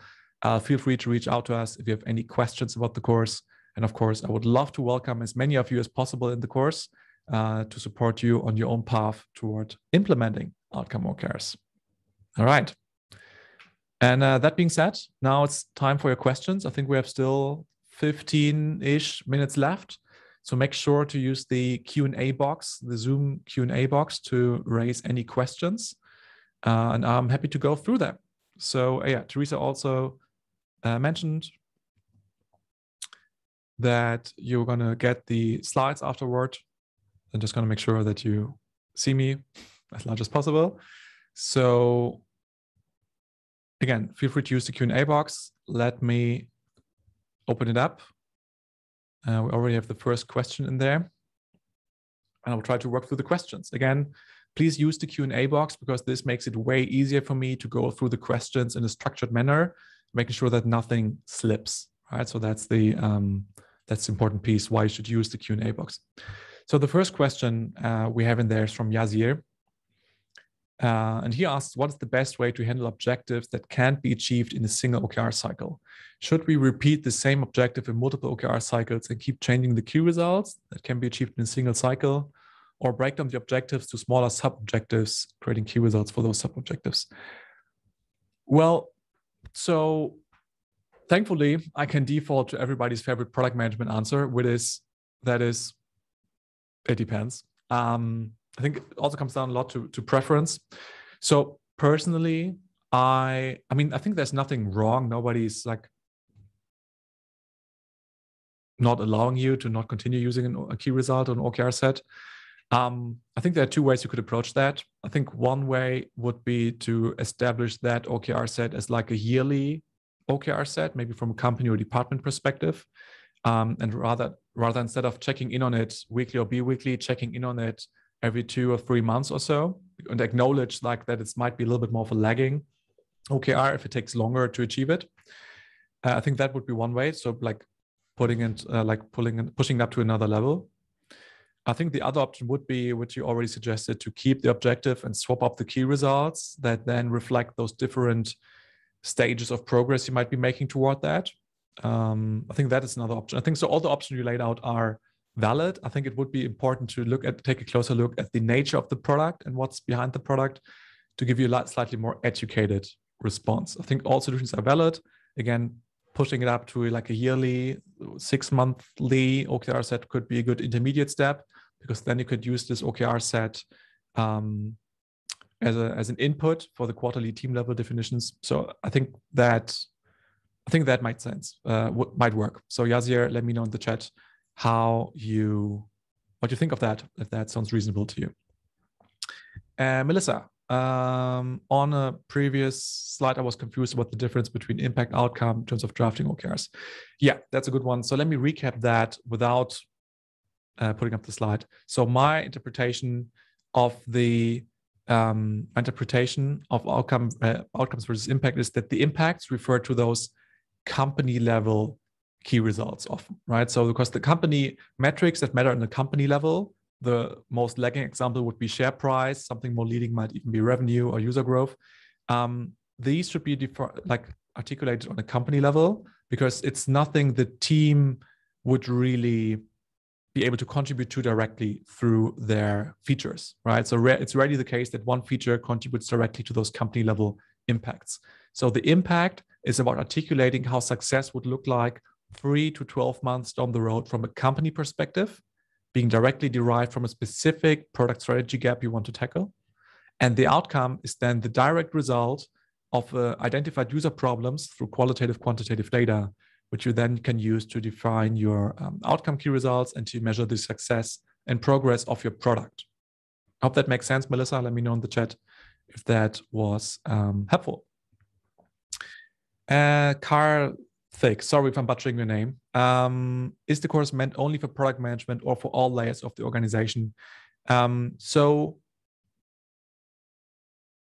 Feel free to reach out to us if you have any questions about the course. And of course, I would love to welcome as many of you as possible in the course to support you on your own path toward implementing outcome OKRs. All right. And that being said, now it's time for your questions. I think we have still 15-ish minutes left. So make sure to use the Q&A box, the Zoom Q&A box, to raise any questions. And I'm happy to go through them. So yeah, Teresa also mentioned that you're going to get the slides afterward. I'm just going to make sure that you see me as large as possible. So again, feel free to use the Q&A box. Let me open it up. We already have the first question in there. And I will try to work through the questions. Again, please use the Q&A box because this makes it way easier for me to go through the questions in a structured manner, making sure that nothing slips, right? So that's the important piece, why you should use the Q&A box. So the first question we have in there is from Yazir. And he asks, what is the best way to handle objectives that can't be achieved in a single OKR cycle? Should we repeat the same objective in multiple OKR cycles and keep changing the key results that can be achieved in a single cycle, or break down the objectives to smaller sub-objectives, creating key results for those sub-objectives? Well, so thankfully, I can default to everybody's favorite product management answer, which is, it depends. I think it also comes down a lot to preference. So personally, I think there's nothing wrong. Nobody's not allowing you to not continue using a key result or an OKR set. I think there are two ways you could approach that. I think one way would be to establish that OKR set as a yearly OKR set, maybe from a company or department perspective. And rather instead of checking in on it weekly or bi-weekly, checking in on it every 2 or 3 months or so, and acknowledge that it might be a little bit more of a lagging OKR if it takes longer to achieve it. I think that would be one way. So pushing it up to another level. I think the other option would be, which you already suggested, to keep the objective and swap up the key results that then reflect those different stages of progress you might be making toward that. I think that is another option. I think so all the options you laid out are valid. I think it would be important to take a closer look at the nature of the product and what's behind the product to give you a slightly more educated response. I think all solutions are valid. Again, pushing it up to a yearly, 6-monthly OKR set could be a good intermediate step, because then you could use this OKR set as an input for the quarterly team level definitions. So I think that might might work. So Yazir, let me know in the chat what you think of that, if that sounds reasonable to you. Melissa, on a previous slide, I was confused about the difference between impact outcome in terms of drafting OKRs. Yeah, that's a good one. So let me recap that without putting up the slide. So my interpretation of outcomes versus impact is that the impacts refer to those company level key results often, right? So because the company metrics that matter on the company level, the most lagging example would be share price. Something more leading might even be revenue or user growth. These should be articulated on a company level, because it's nothing the team would really be able to contribute to directly through their features, right? So it's rarely the case that one feature contributes directly to those company level impacts. So the impact is about articulating how success would look like 3 to 12 months down the road from a company perspective, being directly derived from a specific product strategy gap you want to tackle. And the outcome is then the direct result of identified user problems through qualitative, quantitative data, which you then can use to define your outcome key results and to measure the success and progress of your product. I hope that makes sense, Melissa. Let me know in the chat if that was helpful. Karthik, sorry if I'm butchering your name. Is the course meant only for product management or for all layers of the organization? So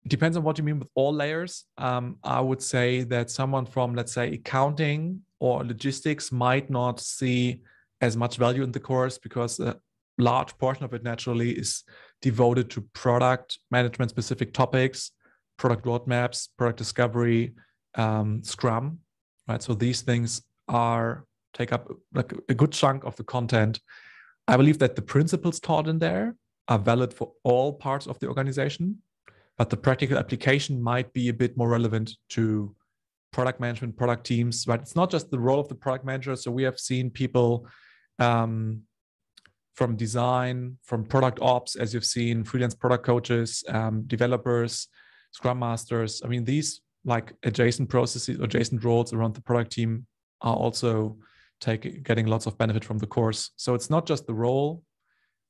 it depends on what you mean with all layers. I would say that someone from, let's say, accounting or logistics might not see as much value in the course because a large portion of it naturally is devoted to product management specific topics, product roadmaps, product discovery, Scrum, right? So these things take up like a good chunk of the content. I believe that the principles taught in there are valid for all parts of the organization, but the practical application might be a bit more relevant to product management, product teams, right? It's not just the role of the product manager. So we have seen people from design, from product ops, as you've seen, freelance product coaches, developers, Scrum masters. I mean, these like adjacent processes, adjacent roles around the product team are also getting lots of benefit from the course. So it's not just the role,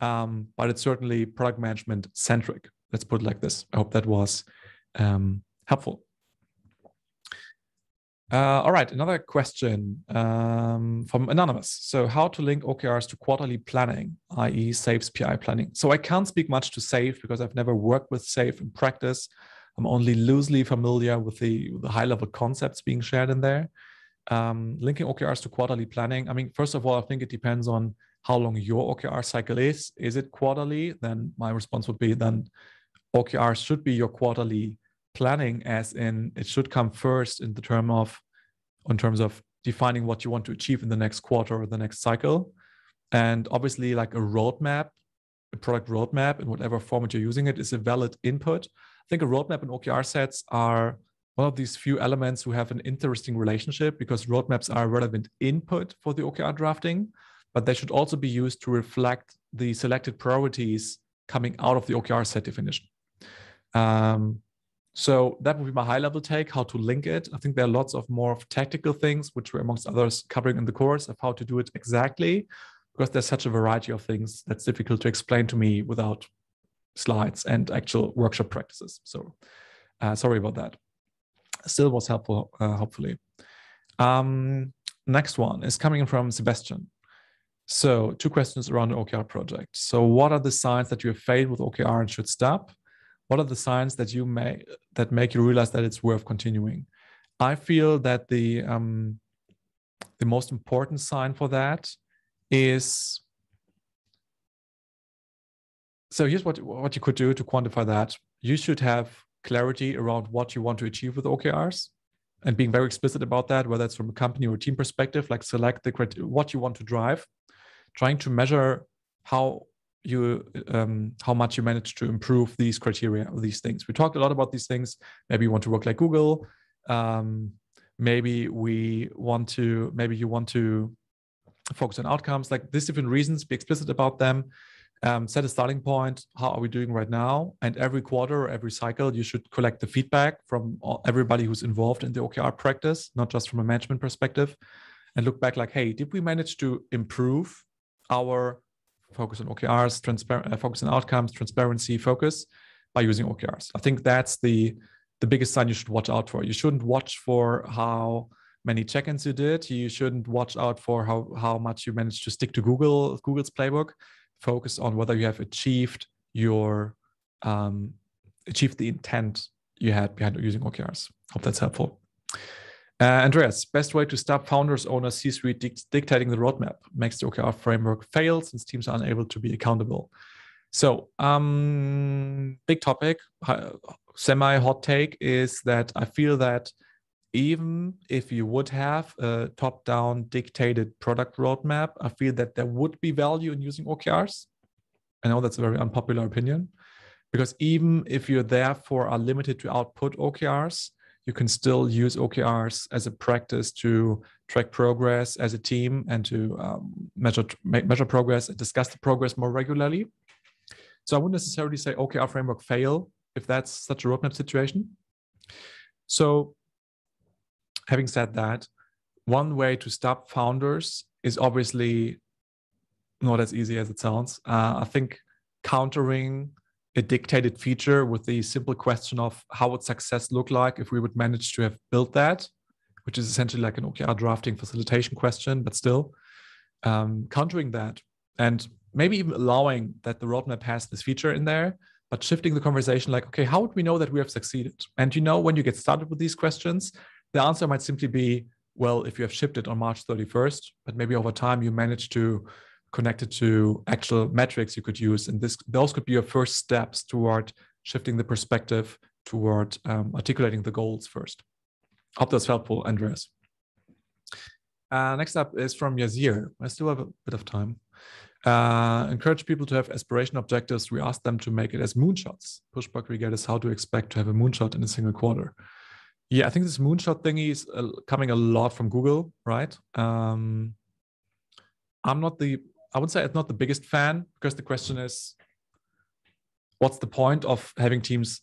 but it's certainly product management centric. Let's put it like this. I hope that was helpful. All right, another question from Anonymous. So how to link OKRs to quarterly planning, i.e. SAFe's PI planning? So I can't speak much to SAFe because I've never worked with SAFe in practice. I'm only loosely familiar with the high-level concepts being shared in there. Linking OKRs to quarterly planning. I mean, first of all, I think it depends on how long your OKR cycle is. Is it quarterly? Then my response would be then OKRs should be your quarterly planning, as in it should come first in terms of defining what you want to achieve in the next quarter or the next cycle. And obviously like a roadmap, a product roadmap in whatever format you're using it is a valid input. I think a roadmap and OKR sets are one of these few elements who have an interesting relationship because roadmaps are a relevant input for the OKR drafting, but they should also be used to reflect the selected priorities coming out of the OKR set definition. So that would be my high-level take, how to link it. I think there are lots of more tactical things, which we're amongst others covering in the course of how to do it exactly, because there's such a variety of things that's difficult to explain to me without slides and actual workshop practices. So sorry about that. Still was helpful, hopefully. Next one is coming from Sebastian. So 2 questions around the OKR project. So what are the signs that you have failed with OKR and should stop? What are the signs that make you realize that it's worth continuing? I feel that the most important sign for that is, so here's what you could do to quantify that. You should have clarity around what you want to achieve with OKRs and being very explicit about that, whether it's from a company or a team perspective, like select what you want to drive, trying to measure how much you manage to improve these criteria or these things. We talked a lot about these things. Maybe you want to work like Google. Maybe you want to focus on outcomes, like these different reasons, be explicit about them. Set a starting point. How are we doing right now? And every quarter or every cycle, you should collect the feedback from everybody who's involved in the OKR practice, not just from a management perspective, and look back like, hey, did we manage to improve our focus on OKRs, focus on outcomes, transparency, focus by using OKRs? I think that's the biggest sign you should watch out for. You shouldn't watch for how many check-ins you did. You shouldn't watch out for how much you managed to stick to Google's playbook. Focus on whether you have achieved the intent you had behind using OKRs. Hope that's helpful. Andreas, best way to stop founders, owners, C-suite dictating the roadmap makes the OKR framework fail since teams are unable to be accountable. So big topic, semi-hot take is that I feel that even if you would have a top-down dictated product roadmap, I feel that there would be value in using OKRs. I know that's a very unpopular opinion, because even if you're therefore are limited to output OKRs, you can still use OKRs as a practice to track progress as a team and to measure progress and discuss the progress more regularly. So I wouldn't necessarily say OKR framework fail if that's such a roadmap situation. So having said that, one way to stop founders is obviously not as easy as it sounds. I think countering a dictated feature with the simple question of how would success look like if we would manage to have built that, which is essentially like an OKR drafting facilitation question, but still countering that and maybe even allowing that the roadmap has this feature in there, but shifting the conversation like, okay, how would we know that we have succeeded? And when you get started with these questions, the answer might simply be, well, if you have shipped it on March 31st, but maybe over time you manage to connect it to actual metrics you could use. And those could be your first steps toward shifting the perspective, toward articulating the goals first. Hope that's helpful, Andreas. Next up is from Yazir. I still have a bit of time. Encourage people to have aspiration objectives. We ask them to make it as moonshots. Pushback we get is how to expect to have a moonshot in a single quarter. Yeah, I think this moonshot thingy is coming a lot from Google, right? I would say I'm not the biggest fan, because the question is, what's the point of having teams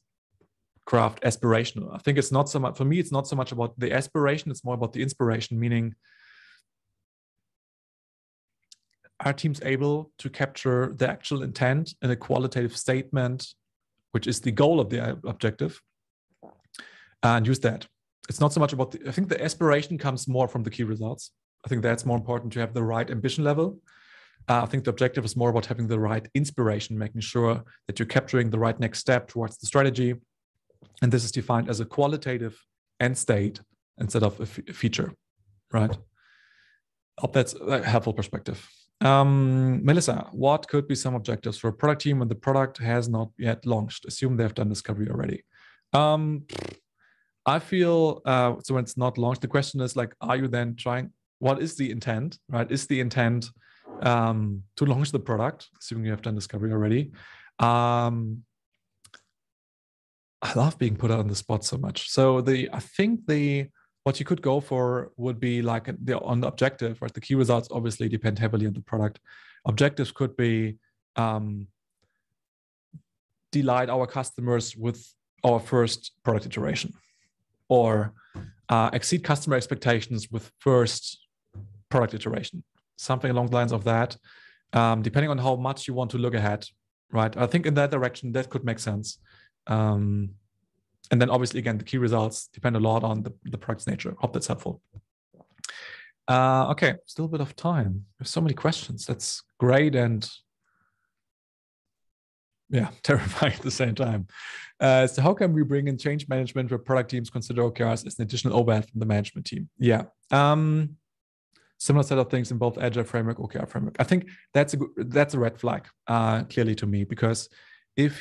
craft aspirational? I think it's not so much, for me, it's not so much about the aspiration, it's more about the inspiration, meaning, are teams able to capture the actual intent in a qualitative statement, which is the goal of the objective, and use that? It's not so much about I think the aspiration comes more from the key results. I think that's more important, to have the right ambition level. I think the objective is more about having the right inspiration, making sure that you're capturing the right next step towards the strategy. And this is defined as a qualitative end state instead of a feature, right? I hope that's a helpful perspective. Melissa, what could be some objectives for a product team when the product has not yet launched? Assume they've done discovery already. I feel, so when it's not launched, the question is like, are you then trying, what is the intent, right? Is the intent to launch the product, assuming you have done discovery already? I love being put on the spot so much. So I think what you could go for would be like on the objective, right? The key results obviously depend heavily on the product. Objectives could be delight our customers with our first product iteration, or exceed customer expectations with first product iteration, something along the lines of that, depending on how much you want to look ahead, right? I think in that direction, that could make sense. And then obviously, again, the key results depend a lot on the product's nature. Hope that's helpful. Okay, still a bit of time. There's so many questions. That's great and yeah, terrifying at the same time. So how can we bring in change management where product teams consider OKRs as an additional overhead from the management team? Yeah. Similar set of things in both Agile framework, OKR framework. I think that's a red flag, clearly to me, because if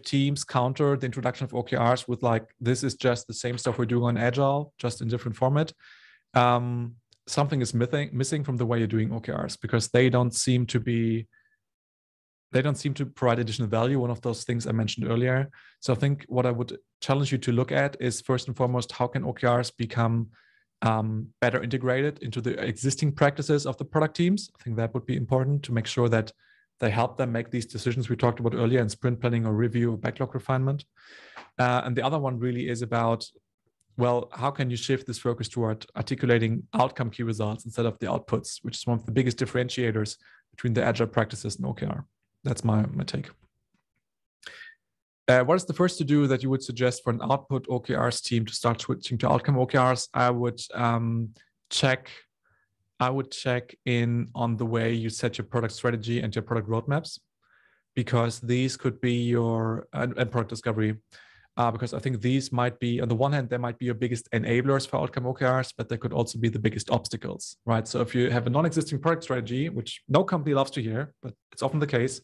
teams counter the introduction of OKRs with like, this is just the same stuff we're doing on Agile, just in different format, something is missing from the way you're doing OKRs, because they don't seem to provide additional value. One of those things I mentioned earlier. So I think what I would challenge you to look at is, first and foremost, how can OKRs become better integrated into the existing practices of the product teams? I think that would be important to make sure that they help them make these decisions we talked about earlier in sprint planning or review or backlog refinement. And the other one really is about, well, how can you shift this focus toward articulating outcome key results instead of the outputs, which is one of the biggest differentiators between the Agile practices and OKR. That's my take. What is the first to do that you would suggest for an output OKRs team to start switching to outcome OKRs? I would check in on the way you set your product strategy and your product roadmaps, because these could be your and product discovery. Because I think these might be, on the one hand, they might be your biggest enablers for outcome OKRs, but they could also be the biggest obstacles, right? So if you have a non-existing product strategy, which no company loves to hear, but it's often the case,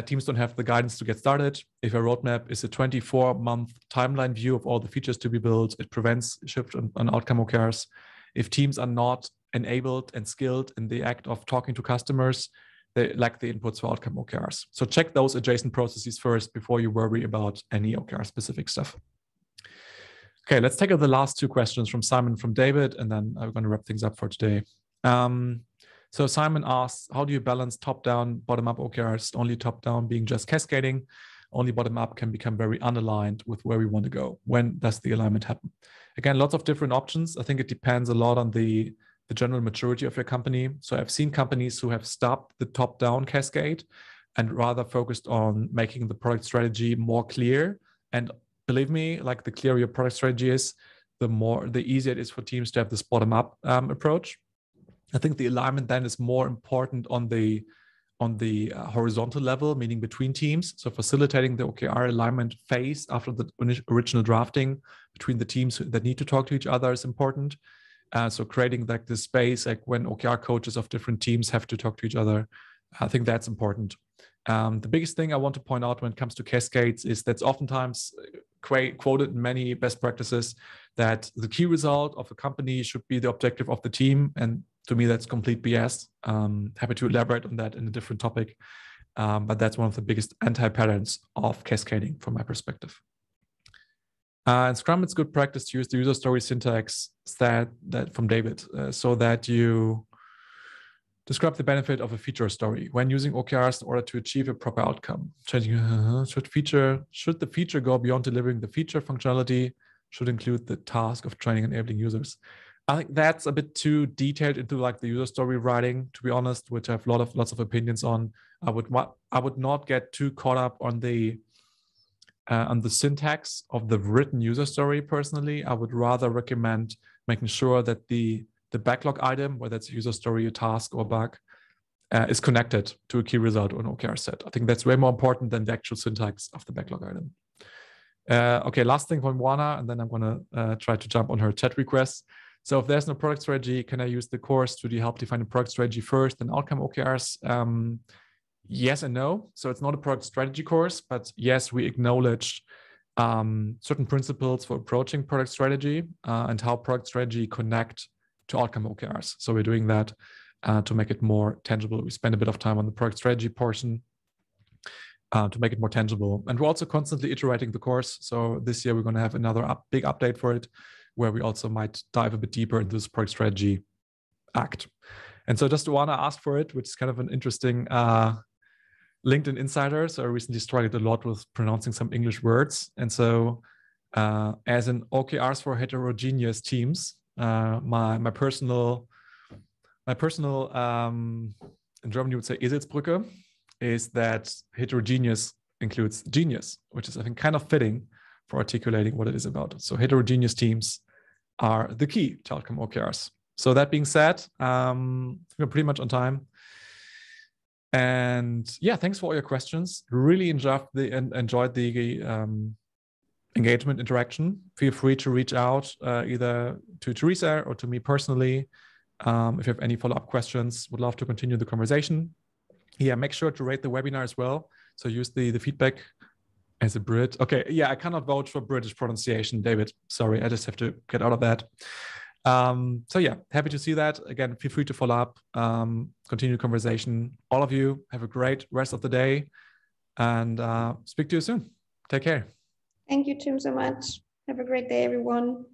teams don't have the guidance to get started. If a roadmap is a 24-month timeline view of all the features to be built, it prevents shift on outcome OKRs. If teams are not enabled and skilled in the act of talking to customers, they lack the inputs for outcome OKRs. So check those adjacent processes first before you worry about any OKR specific stuff. Okay, let's take the last two questions from Simon, from David, and then I'm going to wrap things up for today. So Simon asks, how do you balance top-down, bottom-up OKRs, only top-down being just cascading? only bottom up can become very unaligned with where we want to go. When does the alignment happen? Again, lots of different options. I think it depends a lot on the general maturity of your company. So I've seen companies who have stopped the top-down cascade and rather focused on making the product strategy more clear. And believe me, like the clearer your product strategy is, the easier it is for teams to have this bottom-up approach. I think the alignment then is more important on the horizontal level, meaning between teams. So facilitating the OKR alignment phase after the original drafting between the teams that need to talk to each other is important. So creating like this space, like when OKR coaches of different teams have to talk to each other, I think that's important. The biggest thing I want to point out when it comes to cascades is that's oftentimes quoted in many best practices that the key result of a company should be the objective of the team. And to me, that's complete BS. Happy to elaborate on that in a different topic. But that's one of the biggest anti-patterns of cascading from my perspective. In Scrum, it's good practice to use the user story syntax that from David, so that you describe the benefit of a feature story when using OKRs in order to achieve a proper outcome. Changing should the feature go beyond delivering the feature functionality, should include the task of training and enabling users. I think that's a bit too detailed into like the user story writing, to be honest, which I have lots of opinions on. I would not get too caught up on the syntax of the written user story. Personally, I would rather recommend making sure that the backlog item, whether it's a user story, a task, or bug, is connected to a key result or an OKR set. I think that's way more important than the actual syntax of the backlog item. Okay, last thing from Juana, and then I'm going to try to jump on her chat requests. So if there's no product strategy, can I use the course to help define a product strategy first and outcome OKRs? Yes and no. So it's not a product strategy course, but yes, we acknowledge certain principles for approaching product strategy and how product strategy connect to outcome OKRs. So we're doing that to make it more tangible. We spend a bit of time on the product strategy portion to make it more tangible. And we're also constantly iterating the course. So this year we're going to have another big update for it, where we also might dive a bit deeper into this product strategy act. And so just want to ask for it, which is kind of an interesting LinkedIn insider. So I recently struggled a lot with pronouncing some English words. And so as in OKRs for heterogeneous teams, my personal in German you would say Eselsbrücke is that heterogeneous includes genius, which is I think kind of fitting for articulating what it is about. So heterogeneous teams are the key to outcome OKRs. So that being said, we're pretty much on time. And yeah, thanks for all your questions. Really enjoyed the engagement interaction. Feel free to reach out either to Teresa or to me personally. If you have any follow-up questions, would love to continue the conversation. Yeah, make sure to rate the webinar as well. So use the feedback as a Brit. Okay, yeah, I cannot vouch for British pronunciation, David. Sorry, I just have to get out of that. So yeah, happy to see that. Again, feel free to follow up, continue the conversation. All of you have a great rest of the day and speak to you soon. Take care. Thank you, Tim, so much. Have a great day, everyone.